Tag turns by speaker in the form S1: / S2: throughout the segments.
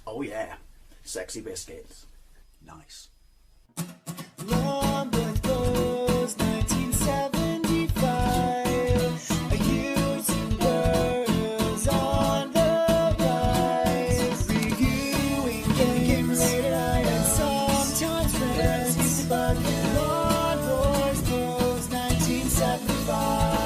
S1: Oh yeah, sexy biscuits. Nice.
S2: Long boys blues, 1975. A YouTuber's on the rise. Reviewing games late at night and sometimes friends. But Long boys blues, 1975.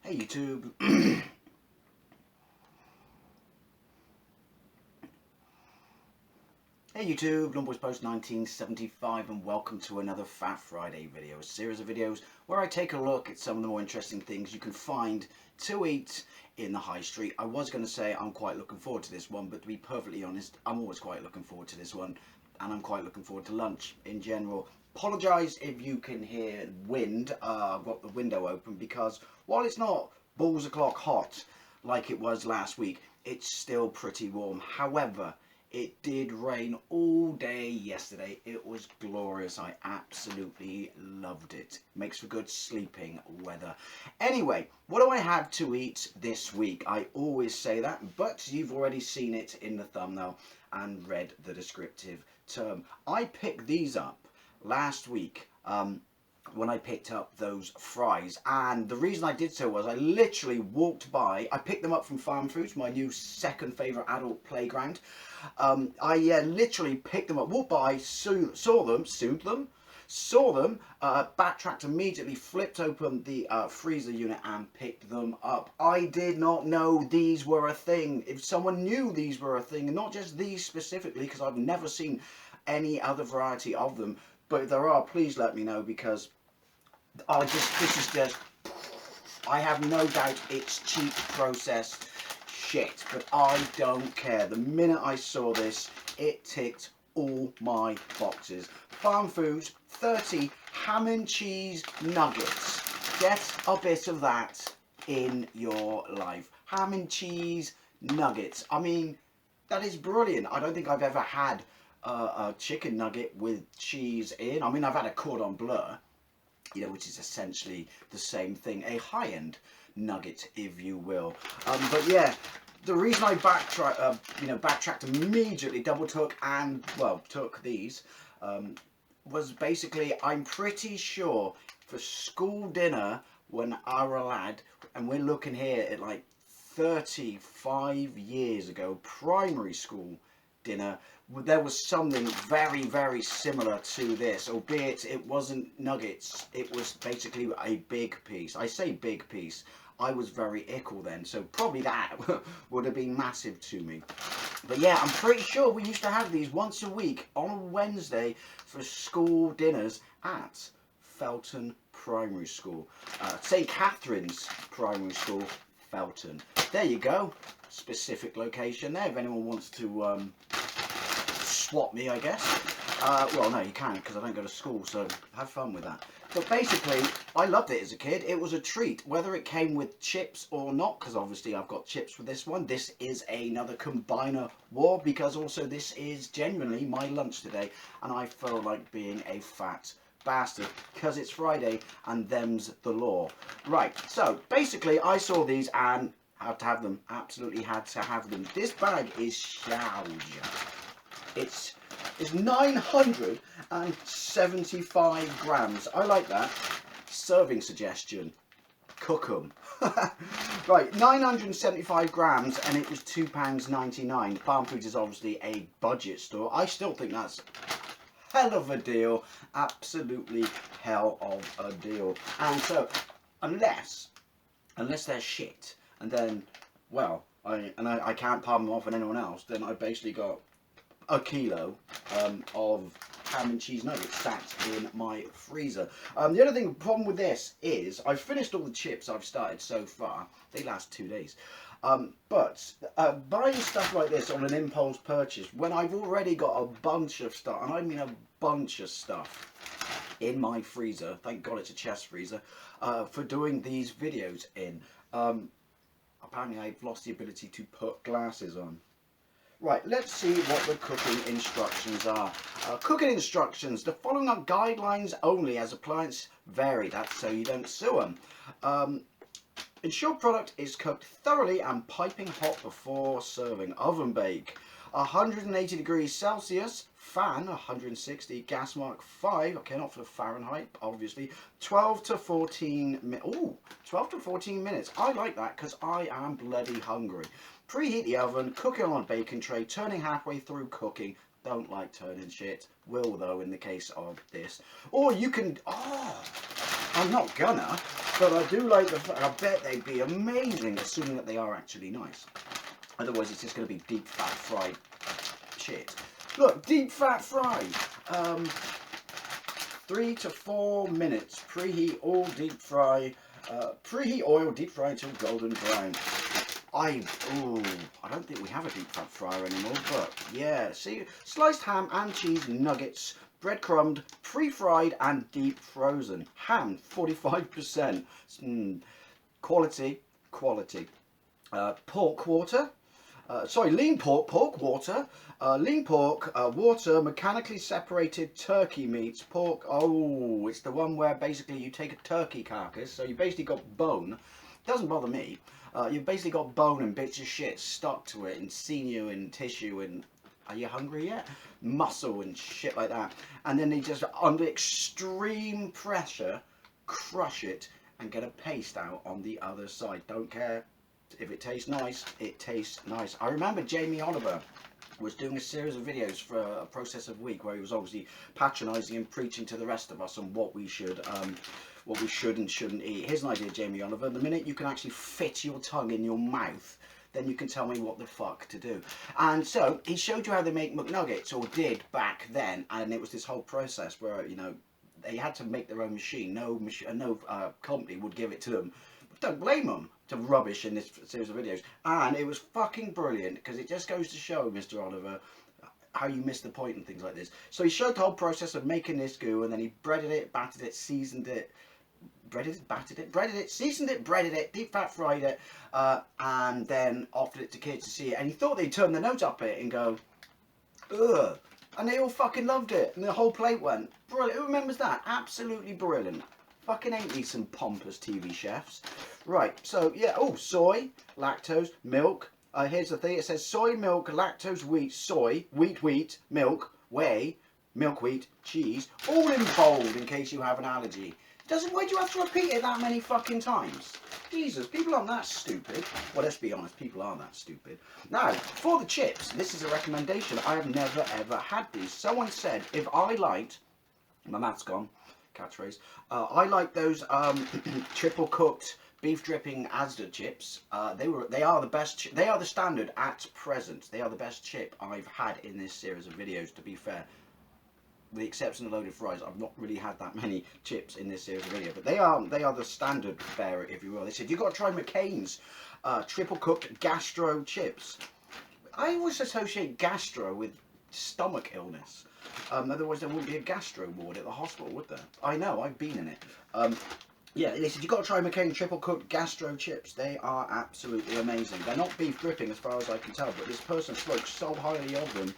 S1: Hey YouTube. Hey YouTube, Lumboys Post 1975 and welcome to another Fat Friday video, a series of videos where I take a look at some of the more interesting things you can find to eat in the high street. I was going to say I'm quite looking forward to this one, but to be perfectly honest, I'm always quite looking forward to this one, and I'm quite looking forward to lunch in general. Apologise if you can hear wind. I've got the window open because while it's not balls o'clock hot like it was last week, it's still pretty warm. However, it did rain all day yesterday. It was glorious. I absolutely loved it. Makes for good sleeping weather. Anyway, what do I have to eat this week? I always say that, but you've already seen it in the thumbnail and read the descriptive term. I picked these up last week when I picked up those fries, and the reason I did so was I literally walked by. I picked them up from Farmfoods, my new second favourite adult playground. I literally picked them up, walked by, saw them, backtracked immediately, flipped open the freezer unit and picked them up. I did not know these were a thing. If someone knew these were a thing, and not just these specifically, because I've never seen any other variety of them, but if there are, please let me know, because this is just, I have no doubt it's cheap processed shit, but I don't care. The minute I saw this, it ticked all my boxes. Farmfoods 30 ham and cheese nuggets. Get a bit of that in your life. Ham and cheese nuggets. I mean, that is brilliant. I don't think I've ever had a chicken nugget with cheese in. I mean, I've had a cordon bleu, you know, which is essentially the same thing, a high-end nugget, if you will. But yeah, the reason I backtracked immediately, double took and, well, took these, was basically, I'm pretty sure for school dinner when I was a lad, and we're looking here at like 35 years ago, primary school dinner, there was something very, very similar to this, albeit it wasn't nuggets. It was basically a big piece. I say big piece. I was very ickle then, so probably that would have been massive to me. But yeah, I'm pretty sure we used to have these once a week on a Wednesday for school dinners at Felton Primary School. St. Catherine's Primary School, Felton. There you go. Specific location there if anyone wants to swap me, I guess. Well, no, you can't because I don't go to school, so have fun with that. But basically, I loved it as a kid. It was a treat, whether it came with chips or not, because obviously I've got chips with this one. This is another combiner war, because also this is genuinely my lunch today, and I feel like being a fat bastard because it's Friday and them's the law. Right, so basically I saw these and had to have them. Absolutely had to have them. This bag is huge. It's 975 grams. I like that. Serving suggestion. Cook 'em. Right, 975 grams, and it was £2.99. Farmfoods is obviously a budget store. I still think that's hell of a deal. Absolutely hell of a deal. And so, unless they're shit, and then, well, I can't palm them off on anyone else, then I basically got a kilo of ham and cheese nuggets sat in my freezer. The other problem with this is I've finished all the chips I've started so far. They last 2 days. But buying stuff like this on an impulse purchase when I've already got a bunch of stuff, and I mean a bunch of stuff in my freezer, thank God it's a chest freezer, for doing these videos in. Apparently I've lost the ability to put glasses on. Right, let's see what the cooking instructions are. Cooking instructions. The following are guidelines only as appliance vary. That's so you don't sue them. Ensure product is cooked thoroughly and piping hot before serving. Oven bake. 180 degrees Celsius. Fan 160. Gas mark 5. Okay, not for the Fahrenheit, obviously. 12 to 14 minutes. Ooh, 12 to 14 minutes. I like that because I am bloody hungry. Preheat the oven. Cook it on a baking tray. Turning halfway through cooking. Don't like turning shit. Will though in the case of this. Or you can. Oh, I'm not gonna. But I do like the. I bet they'd be amazing, assuming that they are actually nice. Otherwise, it's just going to be deep fat fried shit. Look, deep fat fried. 3 to 4 minutes. Preheat all deep fry. Preheat oil, deep fry until golden brown. I don't think we have a deep fat fryer anymore, but yeah. See, sliced ham and cheese nuggets, breadcrumbed, pre-fried and deep frozen. Ham, 45%. Quality. Pork water. Lean pork water. Lean pork, water, mechanically separated turkey meats, pork. Oh, it's the one where basically you take a turkey carcass, so you basically got bone. Doesn't bother me. You've basically got bone and bits of shit stuck to it, and sinew and tissue and, are you hungry yet? Muscle and shit like that. And then they just, under extreme pressure, crush it and get a paste out on the other side. Don't care if it tastes nice, it tastes nice. I remember Jamie Oliver was doing a series of videos for a process of week where he was obviously patronising and preaching to the rest of us on what we should and shouldn't eat. Here's an idea, Jamie Oliver. The minute you can actually fit your tongue in your mouth, then you can tell me what the fuck to do. And so he showed you how they make McNuggets, or did back then, and it was this whole process where, you know, they had to make their own machine. No company would give it to them. Don't blame them to rubbish in this series of videos. And it was fucking brilliant because it just goes to show, Mr. Oliver, how you miss the point and things like this. So he showed the whole process of making this goo, and then he breaded it, battered it, seasoned it, seasoned it, breaded it, deep fat fried it, and then offered it to kids to see it. And he thought they'd turn their nose up it and go, ugh. And they all fucking loved it, and the whole plate went. Brilliant. Who remembers that? Absolutely brilliant. Fucking ain't these some pompous TV chefs. Right, so yeah, soy, lactose, milk. Here's the thing, it says soy, milk, lactose, wheat, soy, wheat, milk, whey, milk, wheat, cheese, all in bold in case you have an allergy. Why do you have to repeat it that many fucking times? Jesus, people aren't that stupid. Well, let's be honest, people aren't that stupid. Now, for the chips, this is a recommendation. I have never ever had these. Someone said if I liked, my math's gone, catchphrase, I like those triple cooked beef dripping Asda chips. They are the best. They are the standard at present. They are the best chip I've had in this series of videos, to be fair. With the exception of loaded fries, I've not really had that many chips in this series of videos, but they are the standard fare, if you will. They said you've got to try McCain's triple cooked Gastro chips. I always associate gastro with stomach illness. Otherwise there wouldn't be a gastro ward at the hospital, would there? I know, I've been in it. Yeah, they said you've got to try McCain triple cooked Gastro chips. They are absolutely amazing. They're not beef dripping as far as I can tell, but this person spoke so highly of them,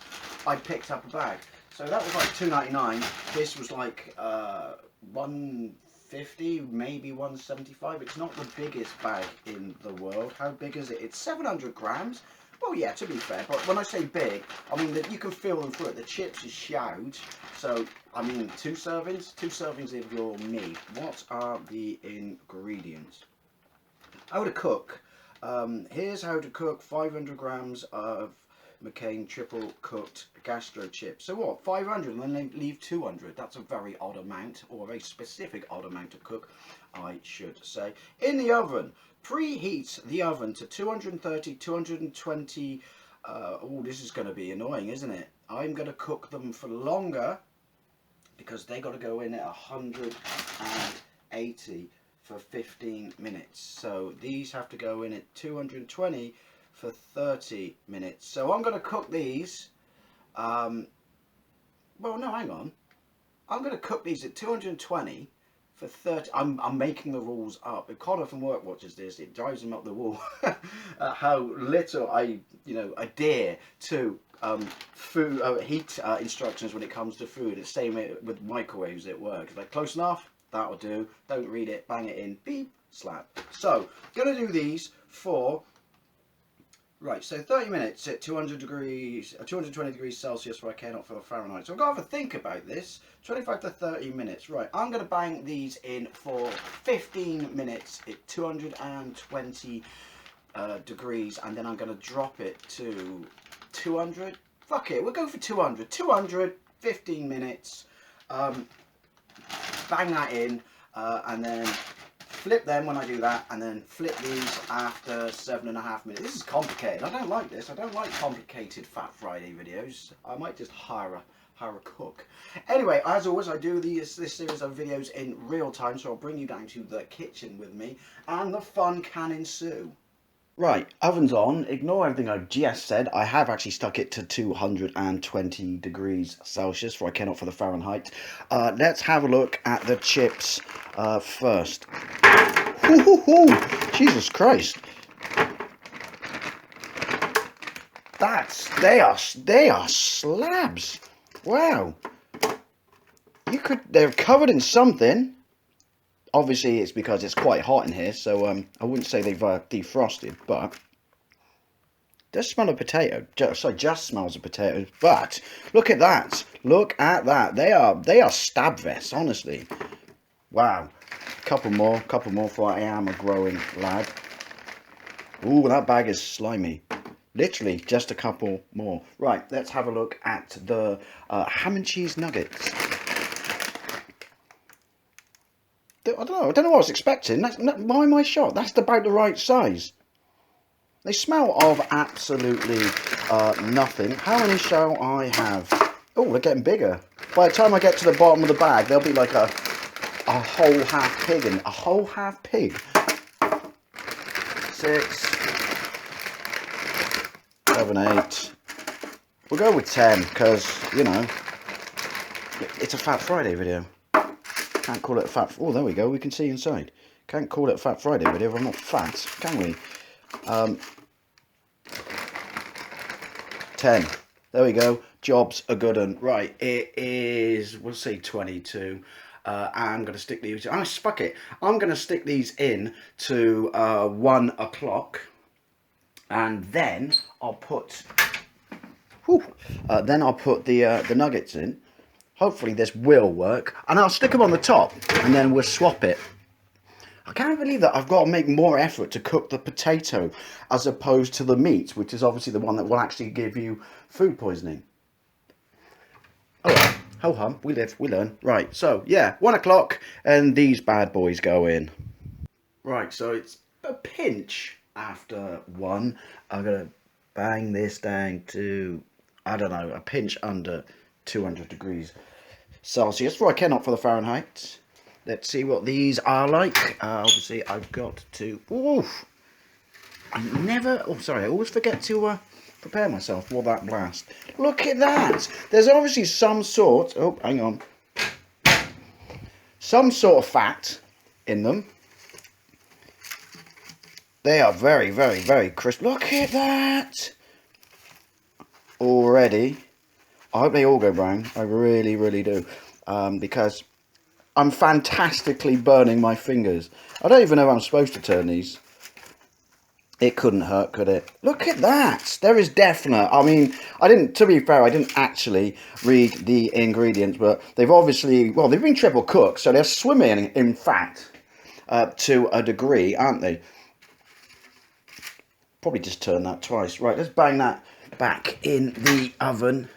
S1: I picked up a bag. So that was like $2.99. This was like $1.50, maybe $1.75. It's not the biggest bag in the world. How big is it? It's 700 grams. Well, yeah, to be fair, but when I say big, I mean that you can feel them through it. The chips is huge. So, I mean, two servings if you're me. What are the ingredients? How to cook. Here's how to cook 500 grams of McCain triple cooked Gastro chips. So what, 500 and then leave 200? That's a very odd amount, or a very specific odd amount to cook, I should say. In the oven, preheat the oven to 230, 220. Oh, this is going to be annoying, isn't it? I'm going to cook them for longer because they got to go in at 180 for 15 minutes. So these have to go in at 220 for 30 minutes. So I'm going to cook these. Well, no, hang on. I'm going to cook these at 220 for 30. I'm making the rules up. If Connor from work watches this, it drives him up the wall. How little I adhere to food heat instructions when it comes to food. It's the same with microwaves at work. It's like, close enough, that'll do. Don't read it, bang it in, beep, slap. So gonna do these for. Right, so 30 minutes at 200 degrees, 220 degrees Celsius for not for the Fahrenheit. So I've got to have a think about this. 25 to 30 minutes. Right, I'm going to bang these in for 15 minutes at 220 degrees, and then I'm going to drop it to 200. Fuck it, we'll go for 200. 200, 15 minutes. Bang that in, and then flip them when I do that, and then flip these after 7.5 minutes. This is complicated. I don't like this. I don't like complicated Fat Friday videos. I might just hire a cook. Anyway, as always, I do this series of videos in real time, so I'll bring you down to the kitchen with me, and the fun can ensue. Right, oven's on. Ignore everything I've just said. I have actually stuck it to 220 degrees Celsius, for I cannot for the Fahrenheit. Let's have a look at the chips first. Jesus Christ. They are slabs. Wow. They're covered in something. Obviously, it's because it's quite hot in here, so I wouldn't say they've defrosted, but it does smell of potato. Just smells of potatoes. But look at that! Look at that! They are stab vests, honestly. Wow. Couple more for I am a growing lad. Ooh, that bag is slimy. Literally, just a couple more. Right, let's have a look at the ham and cheese nuggets. I don't know what I was expecting. Why am I shocked? That's about the right size. They smell of absolutely nothing. How many shall I have? Oh, they're getting bigger. By the time I get to the bottom of the bag, they'll be like a whole half pig and a whole half pig. 6, 7, 8. We'll go with 10 because, you know, it's a Fat Friday video. Can't call it a fat. Oh, there we go. We can see inside. Can't call it a Fat Friday video if I'm not fat, can we? 10. There we go. Job's a good one. Right, it is. We'll say 22. I'm gonna stick these. Fuck it. I'm gonna stick these in to 1 o'clock, and then I'll put. Then I'll put the nuggets in. Hopefully this will work, and I'll stick them on the top, and then we'll swap it. I can't believe that I've got to make more effort to cook the potato as opposed to the meat, which is obviously the one that will actually give you food poisoning. Oh well, ho hum, we live, we learn. Right, so yeah, 1 o'clock, and these bad boys go in. Right, so it's a pinch after 1. I'm gonna bang this down to, I don't know, a pinch under 200 degrees Celsius, for I cannot for the Fahrenheit. Let's see what these are like. Obviously, I've got to. Oof! I always forget to prepare myself for that blast. Look at that! There's obviously some sort. Oh, hang on. Some sort of fat in them. They are very, very, very crisp. Look at that! Already. I hope they all go brown. I really, really do. Because I'm fantastically burning my fingers. I don't even know how I'm supposed to turn these. It couldn't hurt, could it? Look at that. There is definite. I mean, to be fair, I didn't actually read the ingredients, but they've obviously, well, they've been triple cooked, so they're swimming in fat to a degree, aren't they? Probably just turn that twice. Right, let's bang that back in the oven.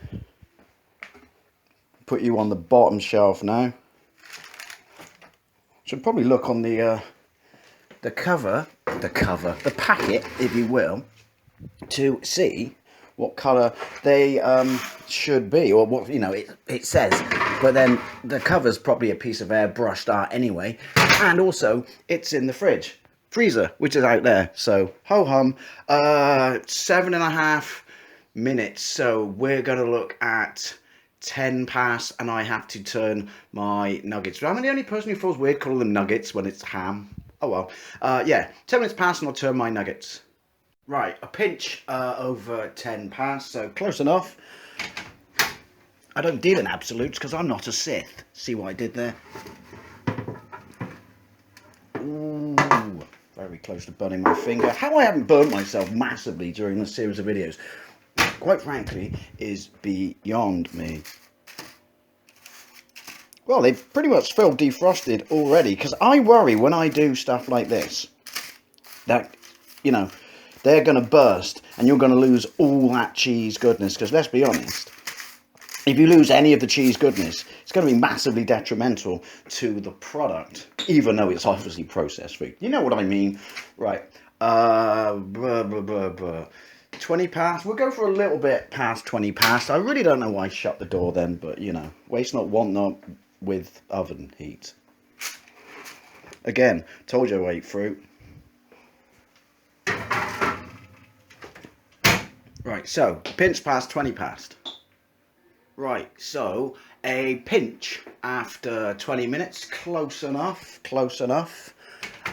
S1: Put you on the bottom shelf now. Should probably look on the packet, if you will, to see what colour they should be, or what, you know, it says. But then the cover's probably a piece of airbrushed art anyway, and also it's in the freezer, which is out there. So ho hum, 7.5 minutes. So we're gonna look at 10 past and I have to turn my nuggets. I'm the only person who feels weird calling them nuggets when it's ham. Oh well. Yeah, 10 minutes past and I'll turn my nuggets. Right, a pinch over 10 past, so close enough. I don't deal in absolutes because I'm not a Sith. See what I did there? Ooh, very close to burning my finger. How I haven't burnt myself massively during this series of videos, quite frankly, is beyond me. Well, they've pretty much felt defrosted already, because I worry when I do stuff like this that, you know, they're going to burst and you're going to lose all that cheese goodness. Because let's be honest, if you lose any of the cheese goodness, it's going to be massively detrimental to the product, even though it's obviously processed food. You know what I mean? Right. 20 past. We'll go for a little bit past 20 past. I really don't know why I shut the door then, but, you know, waste not, want not with oven heat. Again, told you I ate fruit. Right, so, pinch past 20 past. Right, so, a pinch after 20 minutes. Close enough, close enough.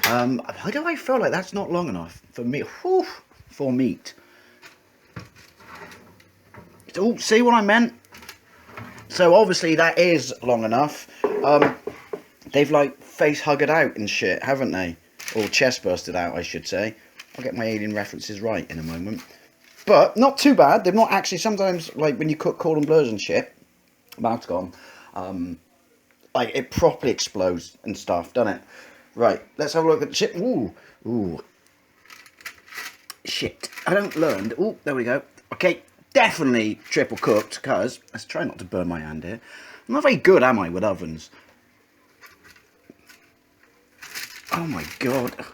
S1: Why do I feel like that's not long enough for me? Whew, for meat. Oh, see what I meant? So, obviously, that is long enough. They've, like, face-hugged out and shit, haven't they? Or chest-bursted out, I should say. I'll get my alien references right in a moment. But, not too bad. They've not actually, sometimes, like, when you cook cordon bleus and shit, mouth's gone, like, it properly explodes and stuff, doesn't it? Right, let's have a look at the chip. Ooh, ooh. Shit, I don't learn. Ooh, there we go. Okay, definitely triple cooked, because, let's try not to burn my hand here. I'm not very good, am I, with ovens? Oh my god.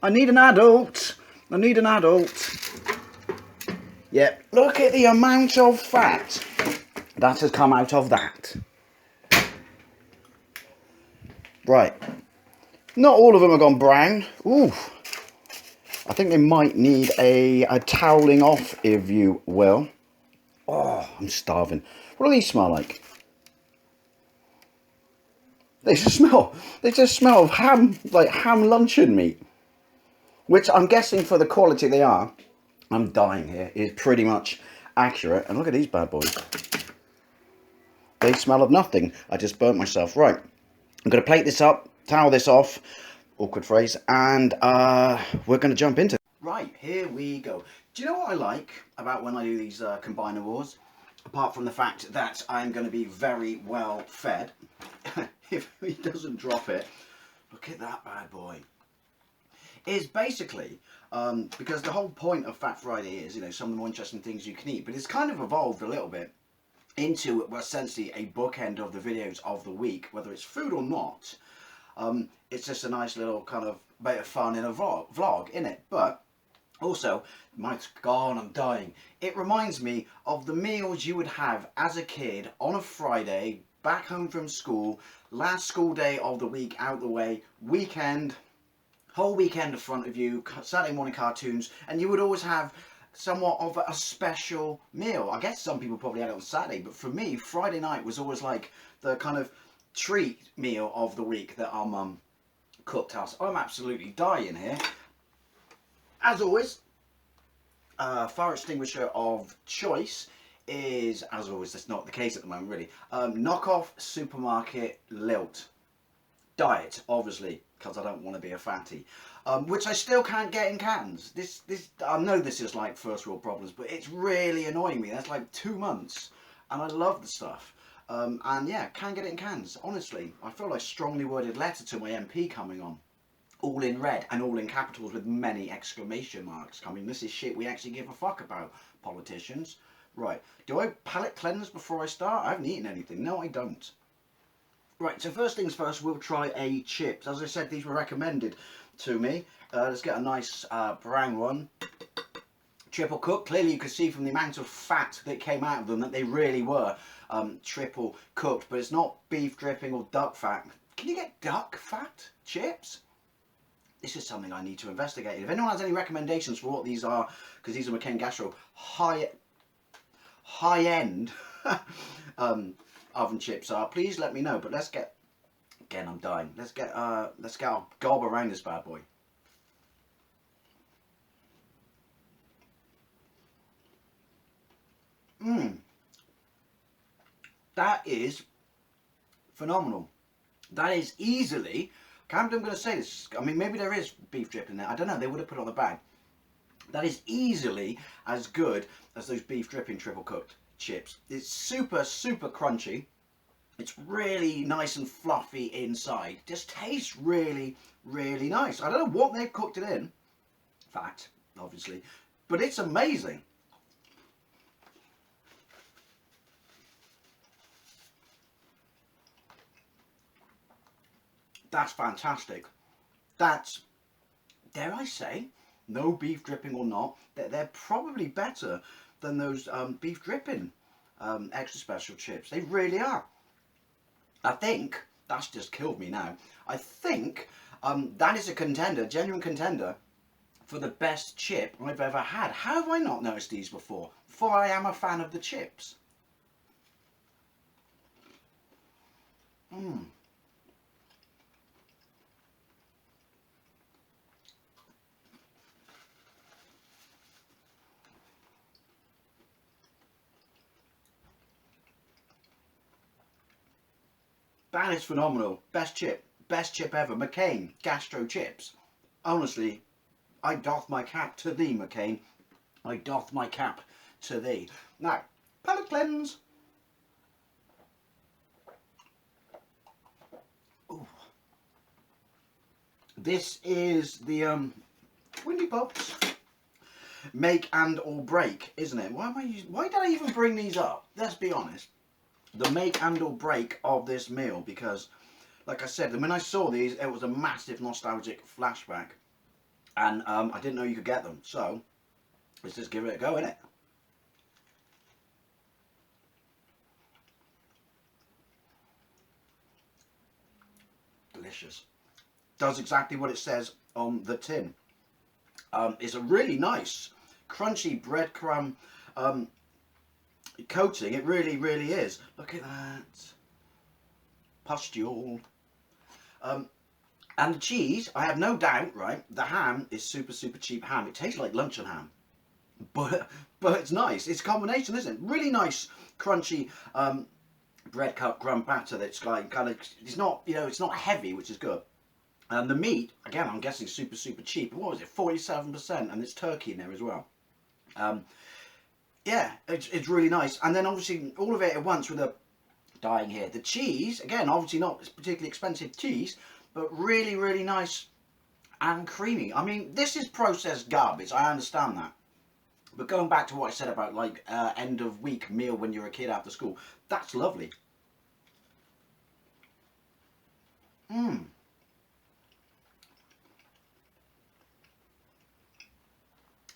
S1: I need an adult. I need an adult. Yeah, look at the amount of fat that has come out of that. Right. Not all of them have gone brown. Ooh. I think they might need a toweling off, if you will. Oh, I'm starving. What do these smell like? They just smell of ham, like ham luncheon meat. Which I'm guessing for the quality they are, I'm dying here, is pretty much accurate. And look at these bad boys. They smell of nothing. I just burnt myself. Right. I'm going to plate this up, towel this off, awkward phrase, and we're going to jump into it. Right, here we go. Do you know what I like about when I do these combiner wars? Apart from the fact that I'm going to be very well fed. If he doesn't drop it, look at that bad boy. Is basically, because the whole point of Fat Friday is, you know, some of the more interesting things you can eat, but it's kind of evolved a little bit into, well, essentially a bookend of the videos of the week, whether it's food or not. It's just a nice little kind of bit of fun in a vlog, innit? But also, mouth's gone, I'm dying. It reminds me of the meals you would have as a kid on a Friday, back home from school, last school day of the week out the way, weekend, whole weekend in front of you, Saturday morning cartoons, and you would always have somewhat of a special meal. I guess some people probably had it on Saturday, but for me, Friday night was always like the kind of treat meal of the week that our mum cooked us. I'm absolutely dying here. As always, fire extinguisher of choice is, as always, that's not the case at the moment really, knockoff supermarket Lilt. Diet, obviously, because I don't want to be a fatty, which I still can't get in cans. This I know this is like first world problems, but it's really annoying me. That's like 2 months, and I love the stuff. And yeah, can't get it in cans. Honestly, I feel like a strongly worded letter to my MP coming on. All in red and all in capitals with many exclamation marks coming. This is shit we actually give a fuck about, politicians. Right, do I palate cleanse before I start? I haven't eaten anything. No, I don't. Right, so first things first, we'll try a chips. As I said, these were recommended to me. Let's get a nice brown one. Triple cooked. Clearly you could see from the amount of fat that came out of them that they really were triple cooked. But it's not beef dripping or duck fat. Can you get duck fat chips? This is something I need to investigate. If anyone has any recommendations for what these are, because these are McCain Gastro high-end oven chips are, please let me know. But let's get, again, I'm dying. Let's get our gob around this bad boy. That is phenomenal. That is easily, I'm going to say this, I mean, maybe there is beef drip in there. I don't know, they would have put it on the bag. That is easily as good as those beef dripping triple cooked chips. It's super, super crunchy. It's really nice and fluffy inside. Just tastes really, really nice. I don't know what they've cooked it in. Fact, obviously. But it's amazing. That's fantastic. That's, dare I say, no beef dripping or not, they're probably better than those beef dripping extra special chips. They really are. I think, that's just killed me now, I think that is a contender, genuine contender, for the best chip I've ever had. How have I not noticed these before? For I am a fan of the chips. That is phenomenal. Best chip ever. McCain Gastro chips. Honestly, I doff my cap to thee, McCain. I doff my cap to thee. Now, palate cleanse. Ooh. This is the Windy Pops make and or break, isn't it? Why did I even bring these up? Let's be honest. The make and or break of this meal, because like I said, when I saw these, it was a massive nostalgic flashback, and I didn't know you could get them, so let's just give it a go, innit? Delicious. Does exactly what it says on the tin. It's a really nice crunchy breadcrumb coating. It really, really is. Look at that. Pustule. And the cheese, I have no doubt, right, the ham is super, super cheap ham. It tastes like luncheon ham. But it's nice. It's a combination, isn't it? Really nice, crunchy breadcrumb batter that's like kind of, it's not, you know, it's not heavy, which is good. And the meat, again, I'm guessing super, super cheap. What was it? 47%, and it's turkey in there as well. Yeah, it's really nice. And then obviously all of it at once with the dying here. The cheese, again, obviously not particularly expensive cheese, but really, really nice and creamy. I mean, this is processed garbage, I understand that. But going back to what I said about like end of week meal when you're a kid after school, that's lovely.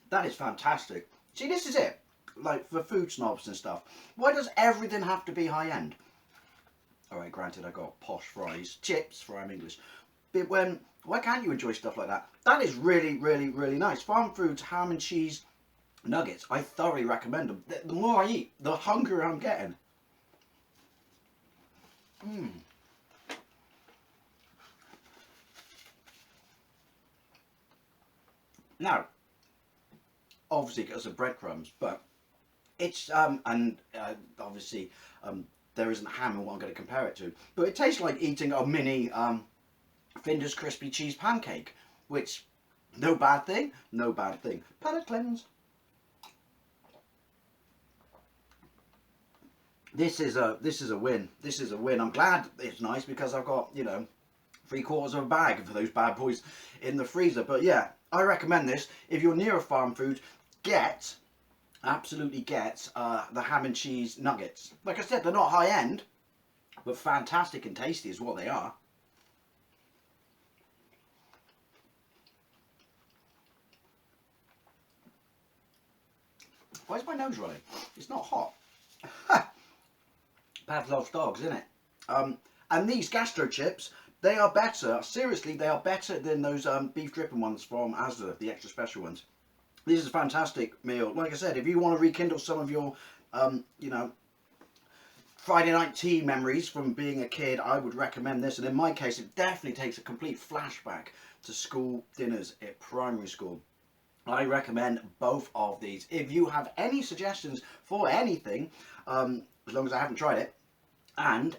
S1: That is fantastic. See, this is it. Like, for food snobs and stuff. Why does everything have to be high-end? Alright, granted, I got posh fries. Chips, for I'm English. But why can't you enjoy stuff like that? That is really, really, really nice. Farmfoods ham and cheese nuggets. I thoroughly recommend them. The more I eat, the hungrier I'm getting. Now, obviously because of breadcrumbs, but it's obviously there isn't ham in what I'm going to compare it to, but it tastes like eating a mini Finder's crispy cheese pancake, which no bad thing, no bad thing. Palate cleanse. This is a win. This is a win. I'm glad it's nice because I've got, you know, 3/4 of a bag for those bad boys in the freezer. But yeah, I recommend this. If you're near a Farmfoods, absolutely get the ham and cheese nuggets. Like I said, they're not high end, but fantastic and tasty is what they are. Why is my nose running? It's not hot. Pavlov's dogs, isn't it? And these gastro chips, they are better. Seriously, they are better than those beef dripping ones from Asda, the extra special ones. This is a fantastic meal. Like I said, if you want to rekindle some of your, you know, Friday night tea memories from being a kid, I would recommend this. And in my case, it definitely takes a complete flashback to school dinners at primary school. I recommend both of these. If you have any suggestions for anything, as long as I haven't tried it, and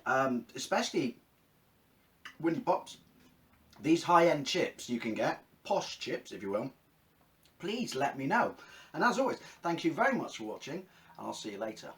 S1: especially Winnie Pops, these high-end chips you can get, posh chips if you will, please let me know. And as always, thank you very much for watching, and I'll see you later.